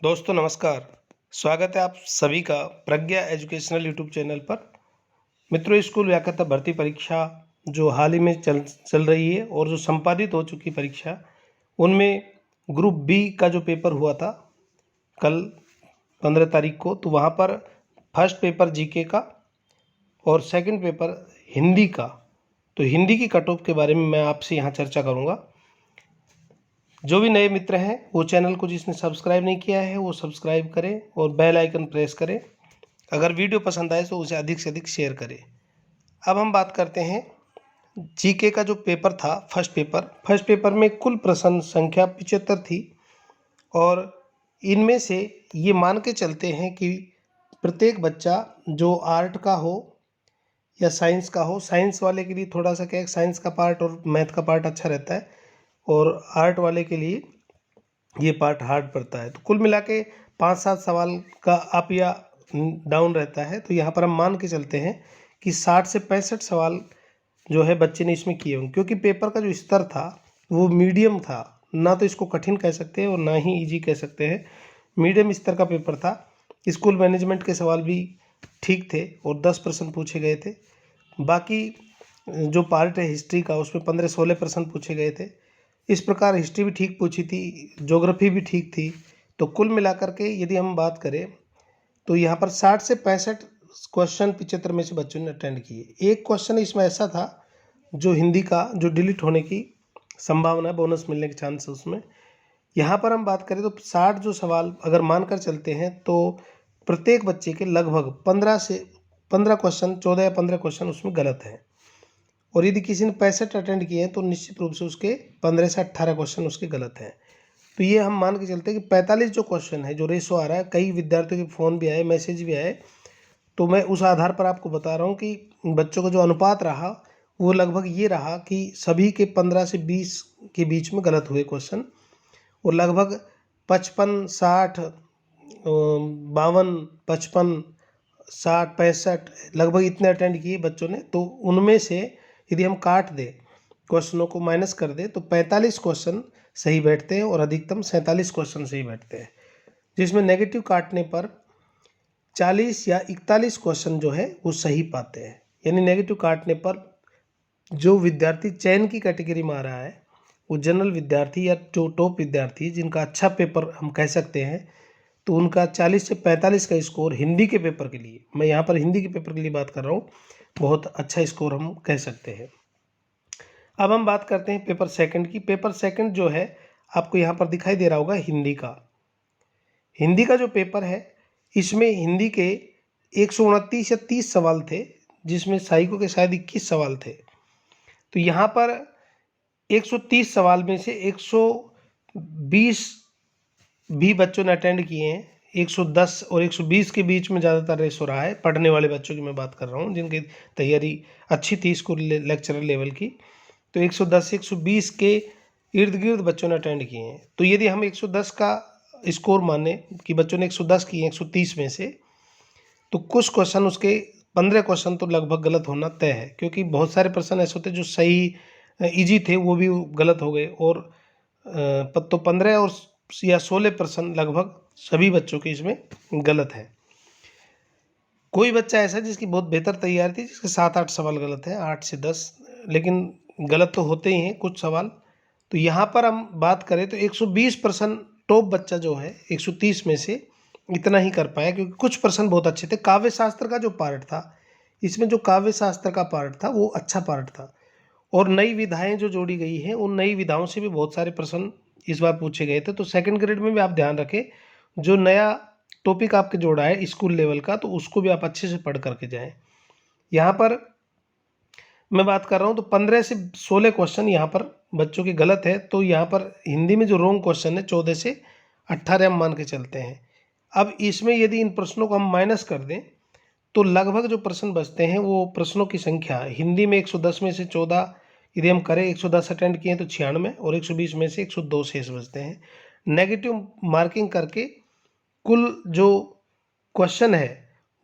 दोस्तों नमस्कार। स्वागत है आप सभी का प्रज्ञा एजुकेशनल यूट्यूब चैनल पर। मित्रों, स्कूल व्याख्याता भर्ती परीक्षा जो हाल ही में चल रही है और जो संपादित हो चुकी परीक्षा, उनमें ग्रुप बी का जो पेपर हुआ था कल 15 तारीख को, तो वहाँ पर फर्स्ट पेपर जीके का और सेकंड पेपर हिंदी का। तो हिंदी की कट ऑफ के बारे में मैं आपसे यहाँ चर्चा करूँगा। जो भी नए मित्र हैं वो चैनल को जिसने सब्सक्राइब नहीं किया है वो सब्सक्राइब करें और बेल आइकन प्रेस करें। अगर वीडियो पसंद आए तो उसे अधिक से अधिक शेयर करें। अब हम बात करते हैं जीके का जो पेपर था, फर्स्ट पेपर में कुल प्रश्न संख्या 75 थी और इनमें से ये मान के चलते हैं कि प्रत्येक बच्चा जो आर्ट का हो या साइंस का हो, साइंस वाले के लिए थोड़ा सा क्या, साइंस का पार्ट और मैथ का पार्ट अच्छा रहता है और आर्ट वाले के लिए ये पार्ट हार्ड पड़ता है। तो कुल मिला के 5-7 सवाल का अप या डाउन रहता है। तो यहाँ पर हम मान के चलते हैं कि 60 से 65 सवाल जो है बच्चे ने इसमें किए होंगे, क्योंकि पेपर का जो स्तर था वो मीडियम था। ना तो इसको कठिन कह सकते हैं और ना ही इजी कह सकते हैं, मीडियम स्तर का पेपर था। स्कूल मैनेजमेंट के सवाल भी ठीक थे और 10 प्रश्न पूछे गए थे। बाकी जो पार्ट है हिस्ट्री का, उसमें 15-16 प्रश्न पूछे गए थे। इस प्रकार हिस्ट्री भी ठीक पूछी थी, ज्योग्राफी भी ठीक थी। तो कुल मिलाकर के यदि हम बात करें तो यहाँ पर 60 से 65 क्वेश्चन 75 में से बच्चों ने अटेंड किए। एक क्वेश्चन इसमें ऐसा था जो हिंदी का, जो डिलीट होने की संभावना है, बोनस मिलने के चांस है उसमें। यहाँ पर हम बात करें तो 60 जो सवाल अगर मानकर चलते हैं तो प्रत्येक बच्चे के लगभग 15 क्वेश्चन, 14 या 15 क्वेश्चन उसमें गलत हैं। और यदि किसी ने 65 अटेंड किए हैं तो निश्चित रूप से उसके 15 से 18 क्वेश्चन उसके गलत हैं। तो ये हम मान के चलते हैं कि 45 जो क्वेश्चन है, जो रेशो आ रहा है, कई विद्यार्थियों के फ़ोन भी आए, मैसेज भी आए, तो मैं उस आधार पर आपको बता रहा हूँ कि बच्चों का जो अनुपात रहा वो लगभग ये रहा कि सभी के 15 से 20 के बीच में गलत हुए क्वेश्चन, और लगभग 55, 60, 52, 55, 60, 65 लगभग इतने अटेंड किए बच्चों ने। तो उनमें से यदि हम काट दें, क्वेश्चनों को माइनस कर दें, तो 45 क्वेश्चन सही बैठते हैं और अधिकतम 47 क्वेश्चन सही बैठते हैं, जिसमें नेगेटिव काटने पर 40 या 41 क्वेश्चन जो है वो सही पाते हैं। यानी नेगेटिव काटने पर जो विद्यार्थी चयन की कैटेगरी में आ रहा है वो जनरल विद्यार्थी या जो टॉप विद्यार्थी जिनका अच्छा पेपर हम कह सकते हैं, तो उनका 40 से 45 का स्कोर हिंदी के पेपर के लिए, मैं यहाँ पर हिंदी के पेपर के लिए बात कर रहा हूँ, बहुत अच्छा स्कोर हम कह सकते हैं। अब हम बात करते हैं पेपर सेकंड की। पेपर सेकंड जो है आपको यहाँ पर दिखाई दे रहा होगा, हिंदी का जो पेपर है, इसमें हिंदी के 129 या 30 सवाल थे, जिसमें साइको के शायद 21 सवाल थे। तो यहाँ पर 130 सवाल में से 120 भी बच्चों ने अटेंड किए हैं। 110 और 120 के बीच में ज़्यादातर रेस हो रहा है। पढ़ने वाले बच्चों की मैं बात कर रहा हूँ, जिनकी तैयारी अच्छी थी स्कूल लेक्चरर लेवल की। तो 110 120 के इर्द गिर्द बच्चों ने अटेंड किए हैं। तो यदि हम 110 का स्कोर माने कि बच्चों ने 110 किए 130 में से, तो कुछ क्वेश्चन उसके 15 क्वेश्चन तो लगभग गलत होना तय है, क्योंकि बहुत सारे प्रश्न ऐसे होते जो सही इजी थे वो भी गलत हो गए। और तो 15 और या 16 प्रश्न लगभग सभी बच्चों के इसमें गलत है। कोई बच्चा ऐसा जिसकी बहुत बेहतर तैयारी थी, जिसके 7-8 सवाल गलत हैं, 8 से 10, लेकिन गलत तो होते ही हैं कुछ सवाल। तो यहाँ पर हम बात करें तो 120 प्रश्न टॉप बच्चा जो है 130 में से इतना ही कर पाया, क्योंकि कुछ प्रश्न बहुत अच्छे थे। काव्य शास्त्र का जो पार्ट था, इसमें जो काव्य शास्त्र का पार्ट था वो अच्छा पार्ट था, और नई विधाएं जो जोड़ी गई हैं उन नई विधाओं से भी बहुत सारे प्रश्न इस बार पूछे गए थे। तो सेकंड ग्रेड में भी आप ध्यान रखें, जो नया टॉपिक आपके जोड़ा है स्कूल लेवल का, तो उसको भी आप अच्छे से पढ़ करके जाएं। यहाँ पर मैं बात कर रहा हूँ तो 15 से 16 क्वेश्चन यहाँ पर बच्चों के गलत है। तो यहाँ पर हिंदी में जो रॉन्ग क्वेश्चन है 14 से 18 हम मान के चलते हैं। अब इसमें यदि इन प्रश्नों को हम माइनस कर दें तो लगभग जो प्रश्न बचते हैं वो प्रश्नों की संख्या हिंदी में 110 में से 14 यदि हम करें, 110 अटेंड किए तो 96, और 120 में से 102 शेष बचते हैं। नेगेटिव मार्किंग करके कुल जो क्वेश्चन है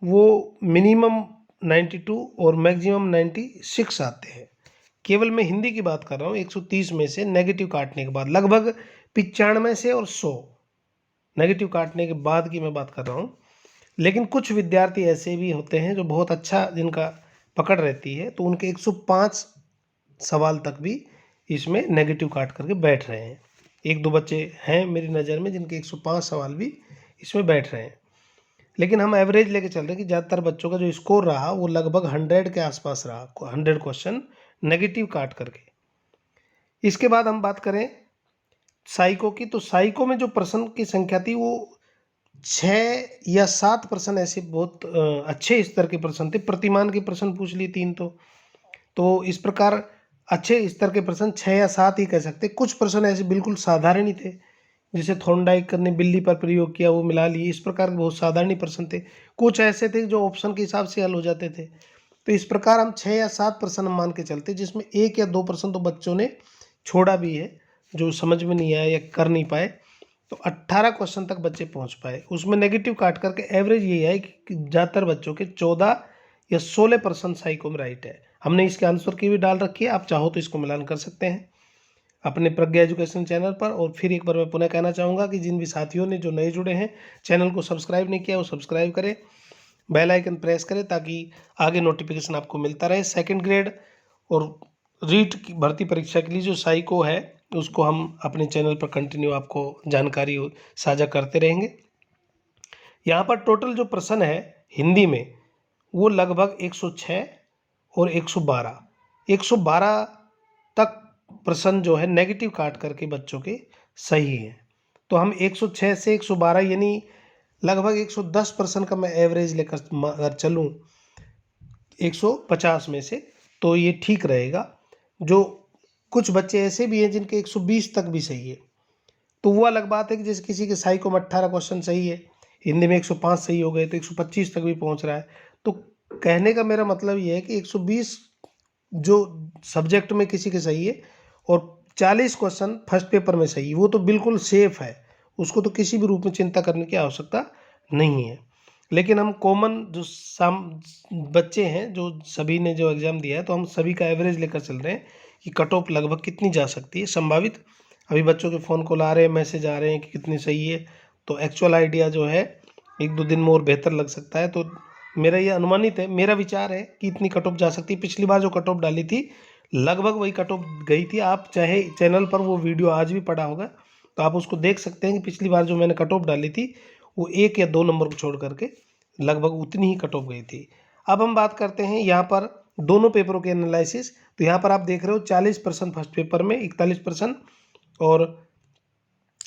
वो मिनिमम 92 और मैक्सिमम 96 आते हैं। केवल मैं हिंदी की बात कर रहा हूँ। 130 में से नेगेटिव काटने के बाद लगभग 95 से और 100 नेगेटिव काटने के बाद की मैं बात कर रहा हूँ। लेकिन कुछ विद्यार्थी ऐसे भी होते हैं जो बहुत अच्छा जिनका पकड़ रहती है, तो उनके 105 सवाल तक भी इसमें नेगेटिव काट करके बैठ रहे हैं। 1-2 बच्चे हैं मेरी नज़र में जिनके 105 सवाल भी इसमें बैठ रहे हैं। लेकिन हम एवरेज लेके चल रहे हैं कि ज़्यादातर बच्चों का जो स्कोर रहा वो लगभग 100 के आसपास रहा, 100 क्वेश्चन नेगेटिव काट करके। इसके बाद हम बात करें साइको की, तो साइको में जो प्रश्न की संख्या थी वो 6 या 7 प्रश्न ऐसे बहुत अच्छे स्तर के प्रश्न थे। प्रतिमान के प्रश्न पूछ लिए 3 तो इस प्रकार अच्छे स्तर के प्रश्न 6 या 7 ही कह सकते। कुछ प्रश्न ऐसे बिल्कुल साधारण ही थे, जिसे थॉर्नडाइक ने बिल्ली पर प्रयोग किया वो मिला लिए, इस प्रकार के बहुत साधारण ही प्रश्न थे। कुछ ऐसे थे जो ऑप्शन के हिसाब से हल हो जाते थे। तो इस प्रकार हम 6 या 7 प्रश्न हम मान के चलते, जिसमें 1 या 2 प्रश्न तो बच्चों ने छोड़ा भी है, जो समझ में नहीं आया या कर नहीं पाए। तो 18 क्वेश्चन तक बच्चे पहुंच पाए। उसमें नेगेटिव काट करके एवरेज ये है कि ज़्यादातर बच्चों के 14 या 16% साइको में राइट है। हमने इसके आंसर की भी डाल रखी है, आप चाहो तो इसको मिलान कर सकते हैं अपने प्रज्ञा एजुकेशन चैनल पर। और फिर एक बार मैं पुनः कहना चाहूँगा कि जिन भी साथियों ने जो नए जुड़े हैं, चैनल को सब्सक्राइब नहीं किया वो सब्सक्राइब करें, बेल आइकन प्रेस करें ताकि आगे नोटिफिकेशन आपको मिलता रहे। सेकंड ग्रेड और रीट की भर्ती परीक्षा के लिए जो साइको है उसको हम अपने चैनल पर कंटिन्यू आपको जानकारी साझा करते रहेंगे। यहाँ पर टोटल जो प्रश्न है हिंदी में वो लगभग 106 और 112 तक प्रश्न जो है नेगेटिव काट करके बच्चों के सही हैं। तो हम 106 से 112 यानी लगभग 110 प्रश्न का मैं एवरेज लेकर अगर चलूँ 150 में से, तो ये ठीक रहेगा। जो कुछ बच्चे ऐसे भी हैं जिनके 120 तक भी सही है, तो वो अलग बात है कि जैसे किसी के साइको में 18 क्वेश्चन सही है, हिंदी में 105 सही हो गए तो 125 तक भी पहुंच रहा है। तो कहने का मेरा मतलब ये है कि 120 जो सब्जेक्ट में किसी के सही है और 40 क्वेश्चन फर्स्ट पेपर में सही, वो तो बिल्कुल सेफ है, उसको तो किसी भी रूप में चिंता करने की आवश्यकता नहीं है। लेकिन हम कॉमन जो बच्चे हैं जो सभी ने जो एग्ज़ाम दिया है, तो हम सभी का एवरेज लेकर चल रहे हैं कि कट ऑफ लगभग कितनी जा सकती है संभावित। अभी बच्चों के फ़ोन कॉल आ रहे हैं, मैसेज आ रहे हैं कि कितनी सही है, तो एक्चुअल आइडिया जो है 1-2 दिन में और बेहतर लग सकता है। तो मेरा ये अनुमानित है, मेरा विचार है कि इतनी कट ऑफ जा सकती है। पिछली बार जो कट ऑफ डाली थी लगभग वही कट ऑफ गई थी। आप चाहे चैनल पर वो वीडियो आज भी पड़ा होगा तो आप उसको देख सकते हैं कि पिछली बार जो मैंने कट ऑफ डाली थी वो 1 या 2 नंबर को छोड़ करके लगभग उतनी ही कट ऑफ गई थी। अब हम बात करते हैं यहाँ पर दोनों पेपरों के एनालिसिस। तो यहाँ पर आप देख रहे हो 40% फर्स्ट पेपर में, 41% और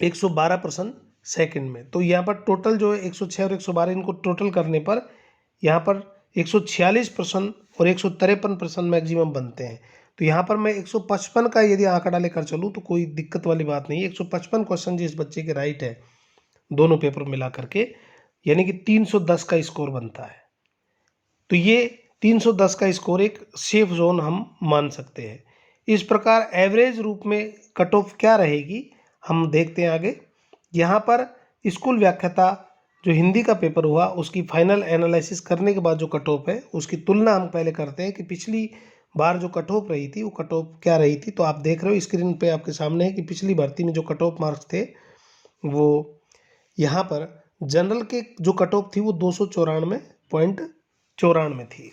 112% सेकंड में। तो यहाँ पर टोटल जो है 106 और 112 इनको टोटल करने पर यहाँ पर 146% और 153% मैक्सिमम बनते हैं। तो यहाँ पर मैं 155 का यदि आंकड़ा लेकर चलूँ तो कोई दिक्कत वाली बात नहीं है। 155 क्वेश्चन जिस बच्चे के राइट है दोनों पेपर मिला करके, यानी कि 310 का स्कोर बनता है। तो ये 310 का स्कोर एक सेफ जोन हम मान सकते हैं। इस प्रकार एवरेज रूप में कट ऑफ क्या रहेगी हम देखते हैं आगे। यहाँ पर स्कूल व्याख्याता जो हिंदी का पेपर हुआ उसकी फाइनल एनालिसिस करने के बाद जो कट ऑफ है उसकी तुलना हम पहले करते हैं कि पिछली बार जो कट ऑफ रही थी वो कट ऑफ क्या रही थी। तो आप देख रहे हो स्क्रीन पे आपके सामने है कि पिछली भर्ती में जो कट ऑफ मार्क्स थे वो यहाँ पर जनरल के जो कट ऑफ थी वो 294.94 थी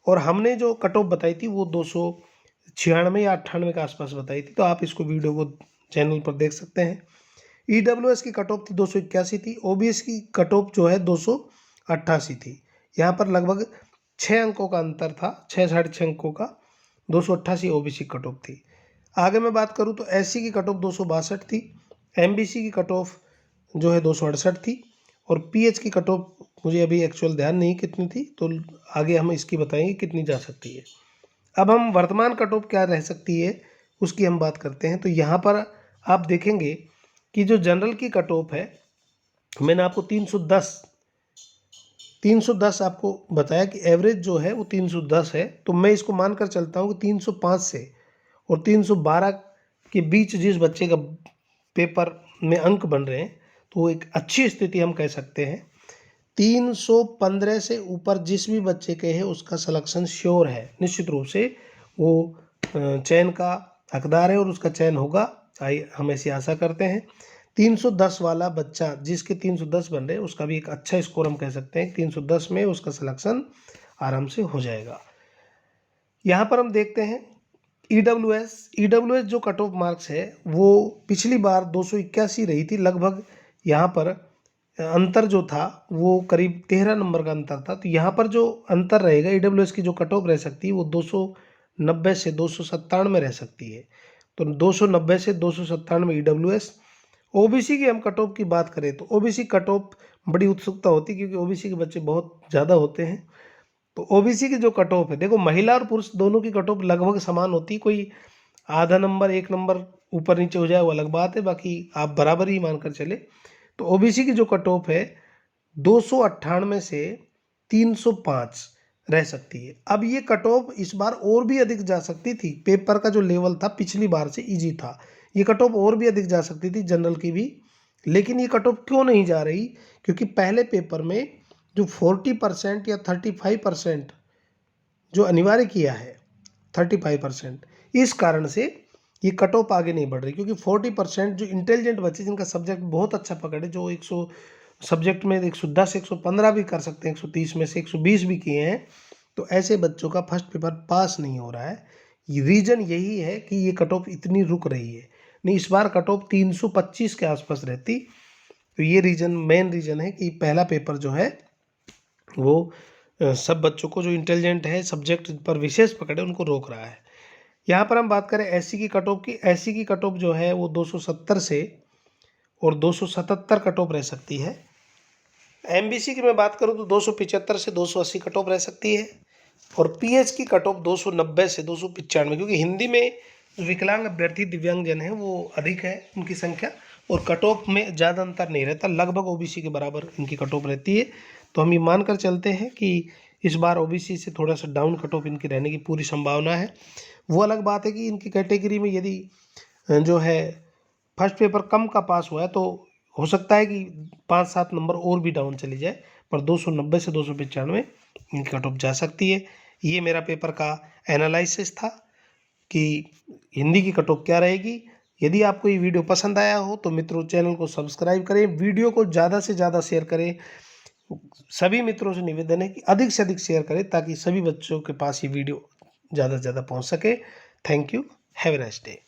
और हमने जो कट ऑफ बताई थी वो 296 या 98 के आसपास बताई थी। तो आप इसको वीडियो को चैनल पर देख सकते हैं। EWS की कट ऑफ थी 281 थी, OBS की कट ऑफ जो है 288 थी। यहाँ पर लगभग 6 अंकों का अंतर था, 6 साढ़े 6 अंकों का। 288 OBC कट ऑफ थी। आगे मैं बात करूँ तो SC की कट ऑफ 262 थी, MBC की कट ऑफ जो है 268 थी और PH की कट ऑफ मुझे अभी एक्चुअल ध्यान नहीं कितनी थी, तो आगे हम इसकी बताएंगे कितनी जा सकती है। अब हम वर्तमान कट ऑफ क्या रह सकती है उसकी हम बात करते हैं। तो यहाँ पर आप देखेंगे कि जो जनरल की कट ऑफ है मैंने आपको 310 आपको बताया कि एवरेज जो है वो 310 है। तो मैं इसको मानकर चलता हूँ कि 305 से और 312 के बीच जिस बच्चे का पेपर में अंक बन रहे हैं तो वो एक अच्छी स्थिति हम कह सकते हैं। 315 से ऊपर जिस भी बच्चे के है उसका सिलेक्शन श्योर है, निश्चित रूप से वो चयन का हकदार है और उसका चयन होगा, हम ऐसी आशा करते हैं। 310 वाला बच्चा जिसके 310 बन रहे उसका भी एक अच्छा स्कोर हम कह सकते हैं। 310 में उसका सिलेक्शन आराम से हो जाएगा। यहाँ पर हम देखते हैं ईडब्ल्यूएस जो कट ऑफ मार्क्स है वो पिछली बार 281 रही थी लगभग। यहाँ पर अंतर जो था वो करीब 13 नंबर का अंतर था। तो यहाँ पर जो अंतर रहेगा ईडब्ल्यूएस की जो कट ऑफ रह सकती है वो 290 से 297 में रह सकती है। तो 290 से 297 ईडब्ल्यूएस। ओबीसी की हम कट ऑफ की बात करें तो ओबीसी कट ऑफ बड़ी उत्सुकता होती है क्योंकि ओबीसी के बच्चे बहुत ज़्यादा होते हैं। तो ओबीसी की जो कट ऑफ है, देखो महिला और पुरुष दोनों की कट ऑफ लगभग समान होती है। कोई आधा नंबर 1 नंबर ऊपर नीचे हो जाए वो अलग बात है, बाकी आप बराबर ही मानकर चले। तो ओबीसी की जो कट ऑफ है 298 से 305 रह सकती है। अब ये कट ऑफ इस बार और भी अधिक जा सकती थी। पेपर का जो लेवल था पिछली बार से इजी था, ये कट ऑफ और भी अधिक जा सकती थी जनरल की भी। लेकिन ये कट ऑफ क्यों नहीं जा रही? क्योंकि पहले पेपर में जो 40% या 35% जो अनिवार्य किया है 35%, इस कारण से ये कट ऑफ आगे नहीं बढ़ रही। क्योंकि 40% जो इंटेलिजेंट बच्चे जिनका सब्जेक्ट बहुत अच्छा पकड़े, जो 100 सब्जेक्ट में 110 115 भी कर सकते हैं, 130 में से 120 भी किए हैं, तो ऐसे बच्चों का फर्स्ट पेपर पास नहीं हो रहा है। रीज़न यही है कि ये कट ऑफ इतनी रुक रही है। नहीं, इस बार कट ऑफ 325 के आसपास रहती। तो ये मेन रीज़न है कि पहला पेपर जो है वो सब बच्चों को जो इंटेलिजेंट है सब्जेक्ट पर विशेष पकड़े उनको रोक रहा है। यहाँ पर हम बात करें एससी की कट ऑफ की। एससी की कट ऑफ जो है वो 270 से और 277 कट ऑफ रह सकती है। एमबीसी की मैं बात करूँ तो 275 से 280 कट ऑफ रह सकती है। और पीएच की कट ऑफ 290 से 295, क्योंकि हिंदी में विकलांग अभ्यर्थी दिव्यांगजन है वो अधिक है उनकी संख्या, और कट ऑफ में ज़्यादा अंतर नहीं रहता, लगभग ओबीसी के बराबर इनकी कट ऑफ रहती है। तो हम ये मानकर चलते हैं कि इस बार ओबीसी से थोड़ा सा डाउन कट ऑफ इनकी रहने की पूरी संभावना है। वो अलग बात है कि इनकी कैटेगरी में यदि जो है फर्स्ट पेपर कम का पास हुआ है तो हो सकता है कि 5-7 नंबर और भी डाउन चली जाए, पर 290 से 295 इनकी कट ऑफ जा सकती है। ये मेरा पेपर का एनालिसिस था कि हिंदी की कट ऑफ क्या रहेगी। यदि आपको ये वीडियो पसंद आया हो तो मित्रों चैनल को सब्सक्राइब करें, वीडियो को ज़्यादा से ज़्यादा शेयर करें। सभी मित्रों से निवेदन है कि अधिक से अधिक शेयर करें ताकि सभी बच्चों के पास ये वीडियो ज़्यादा से ज़्यादा पहुंच सके। Thank you, have a nice day.